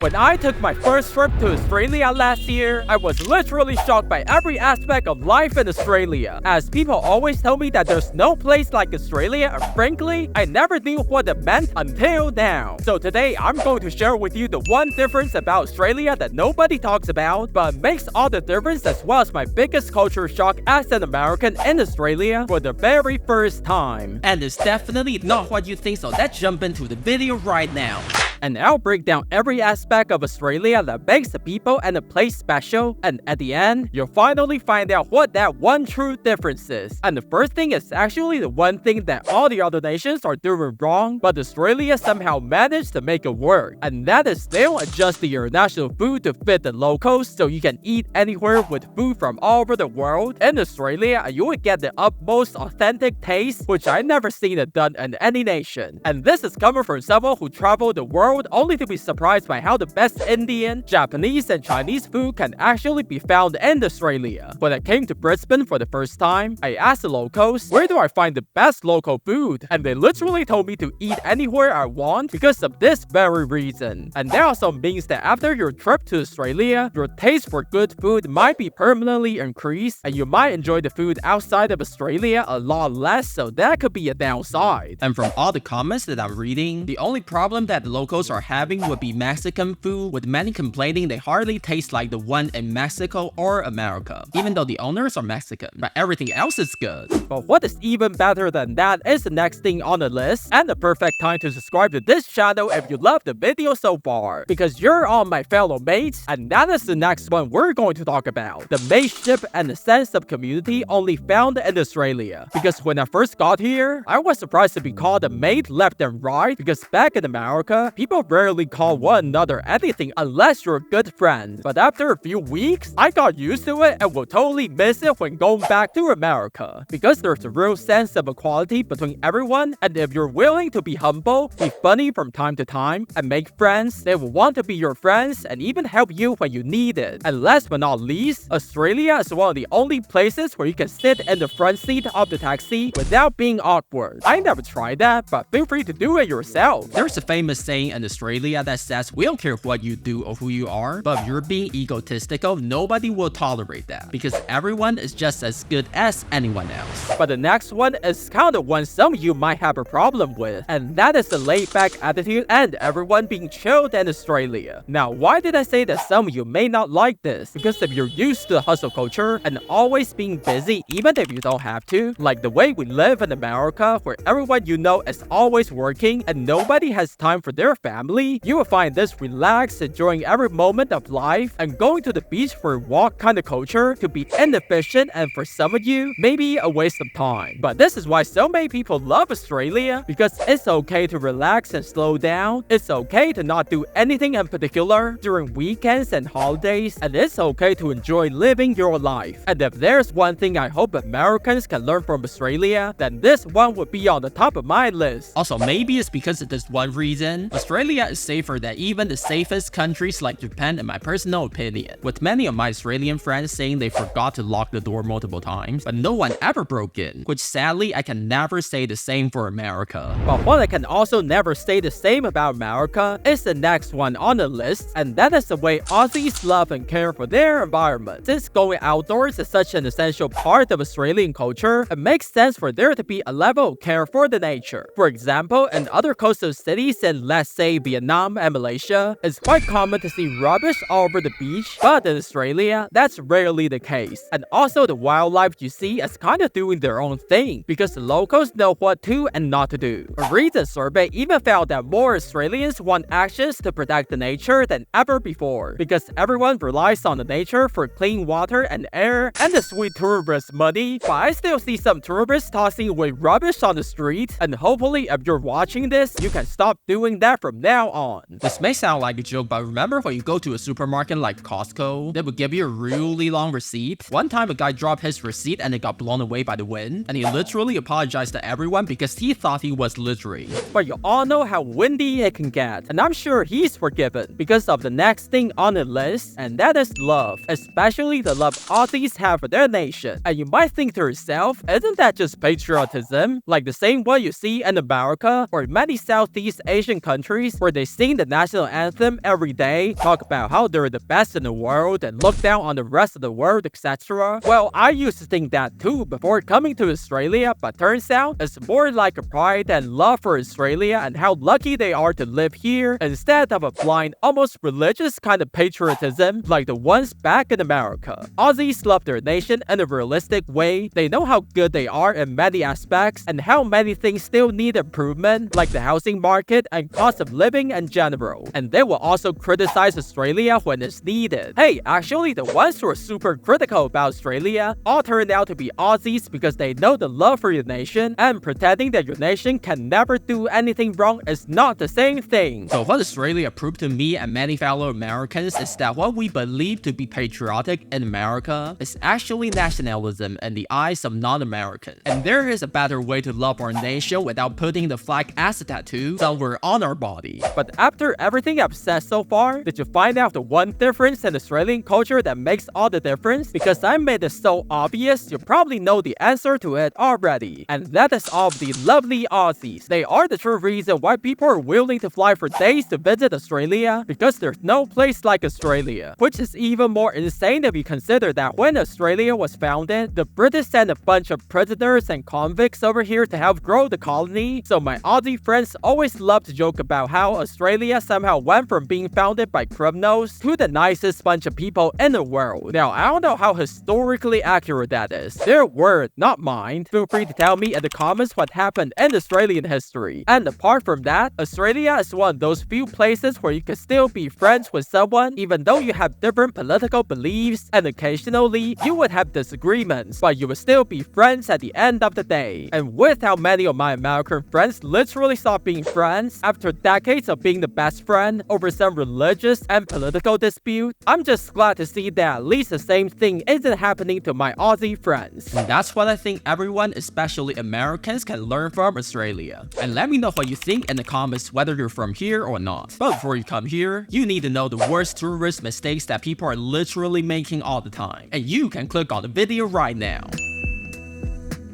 When I took my first trip to Australia last year, I was literally shocked by every aspect of life in Australia, as people always tell me that there's no place like Australia, and frankly, I never knew what it meant until now. So today, I'm going to share with you the one difference about Australia that nobody talks about, but makes all the difference, as well as my biggest culture shock as an American in Australia for the very first time. And it's definitely not what you think, so let's jump into the video right now. And I'll break down every aspect of Australia that makes the people and the place special, and at the end, you'll finally find out what that one true difference is. And the first thing is actually the one thing that all the other nations are doing wrong, but Australia somehow managed to make it work. And that is they'll adjust the international food to fit the locals, so you can eat anywhere with food from all over the world. In Australia, you will get the utmost authentic taste, which I never seen it done in any nation. And this is coming from someone who traveled the world only to be surprised by how the best Indian, Japanese, and Chinese food can actually be found in Australia. When I came to Brisbane for the first time, I asked the locals, where do I find the best local food? And they literally told me to eat anywhere I want because of this very reason. And that also means that after your trip to Australia, your taste for good food might be permanently increased, and you might enjoy the food outside of Australia a lot less, so that could be a downside. And from all the comments that I'm reading, the only problem that the locals are having would be Mexican food, with many complaining they hardly taste like the one in Mexico or America, even though the owners are Mexican, but everything else is good. But what is even better than that is the next thing on the list, and the perfect time to subscribe to this channel if you love the video so far, because you're all my fellow mates, and that is the next one we're going to talk about, the mateship and the sense of community only found in Australia. Because when I first got here, I was surprised to be called a mate left and right, because back in America, people rarely call one another anything unless you're a good friend. But after a few weeks, I got used to it and will totally miss it when going back to America. Because there's a real sense of equality between everyone, and if you're willing to be humble, be funny from time to time, and make friends, they will want to be your friends and even help you when you need it. And last but not least, Australia is one of the only places where you can sit in the front seat of the taxi without being awkward. I never tried that, but feel free to do it yourself. There's a famous saying in Australia that says, we don't care what you do or who you are, but if you're being egotistical, nobody will tolerate that, because everyone is just as good as anyone else. But the next one is kind of one some of you might have a problem with, and that is the laid-back attitude and everyone being chilled in Australia. Now, why did I say that some of you may not like this? Because if you're used to the hustle culture and always being busy even if you don't have to, like the way we live in America, where everyone you know is always working and nobody has time for their family, you will find this relaxed, enjoying every moment of life, and going to the beach for a walk kind of culture to be inefficient, and for some of you, maybe a waste of time. But this is why so many people love Australia, because it's okay to relax and slow down, it's okay to not do anything in particular during weekends and holidays, and it's okay to enjoy living your life. And if there's one thing I hope Americans can learn from Australia, then this one would be on the top of my list. Also, maybe it's because of this one reason, Australia is safer than even the safest countries like Japan, in my personal opinion, with many of my Australian friends saying they forgot to lock the door multiple times, but no one ever broke in, which sadly I can never say the same for America. But what I can also never say the same about America is the next one on the list, and that is the way Aussies love and care for their environment. Since going outdoors is such an essential part of Australian culture, it makes sense for there to be a level of care for the nature. For example, in other coastal cities in, let's say, Vietnam and Malaysia, it's quite common to see rubbish all over the beach, but in Australia, that's rarely the case. And also the wildlife you see is kind of doing their own thing, because the locals know what to and not to do. A recent survey even found that more Australians want actions to protect the nature than ever before, because everyone relies on the nature for clean water and air and the sweet tourist money, but I still see some tourists tossing away rubbish on the street, and hopefully if you're watching this, you can stop doing that from now on. This may sound like a joke, but remember when you go to a supermarket like Costco, they would give you a really long receipt? One time a guy dropped his receipt and it got blown away by the wind, and he literally apologized to everyone because he thought he was littering. But you all know how windy it can get, and I'm sure he's forgiven because of the next thing on the list, and that is love, especially the love Aussies have for their nation. And you might think to yourself, isn't that just patriotism? Like the same one you see in America or many Southeast Asian countries countries where they sing the national anthem every day, talk about how they're the best in the world, and look down on the rest of the world, etc. Well, I used to think that too before coming to Australia, but turns out it's more like a pride and love for Australia and how lucky they are to live here instead of a blind, almost religious kind of patriotism like the ones back in America. Aussies love their nation in a realistic way. They know how good they are in many aspects and how many things still need improvement, like the housing market and cost of living in general. And they will also criticize Australia when it's needed. Hey, actually, the ones who are super critical about Australia all turned out to be Aussies because they know the love for your nation, and pretending that your nation can never do anything wrong is not the same thing. So what Australia proved to me and many fellow Americans is that what we believe to be patriotic in America is actually nationalism in the eyes of non-Americans. And there is a better way to love our nation without putting the flag as a tattoo somewhere on our body. But after everything I've said so far, did you find out the one difference in Australian culture that makes all the difference? Because I made it so obvious, you probably know the answer to it already. And that is all of the lovely Aussies. They are the true reason why people are willing to fly for days to visit Australia, because there's no place like Australia. Which is even more insane if you consider that when Australia was founded, the British sent a bunch of prisoners and convicts over here to help grow the colony. So my Aussie friends always love to joke about how Australia somehow went from being founded by criminals to the nicest bunch of people in the world. Now, I don't know how historically accurate that is. Their word, not mine. Feel free to tell me in the comments what happened in Australian history. And apart from that, Australia is one of those few places where you can still be friends with someone even though you have different political beliefs, and occasionally you would have disagreements, but you would still be friends at the end of the day. And with how many of my American friends literally stopped being friends after decades of being the best friend over some religious and political dispute, I'm just glad to see that at least the same thing isn't happening to my Aussie friends. And that's what I think everyone, especially Americans, can learn from Australia. And let me know what you think in the comments whether you're from here or not. But before you come here, you need to know the worst tourist mistakes that people are literally making all the time. And you can click on the video right now.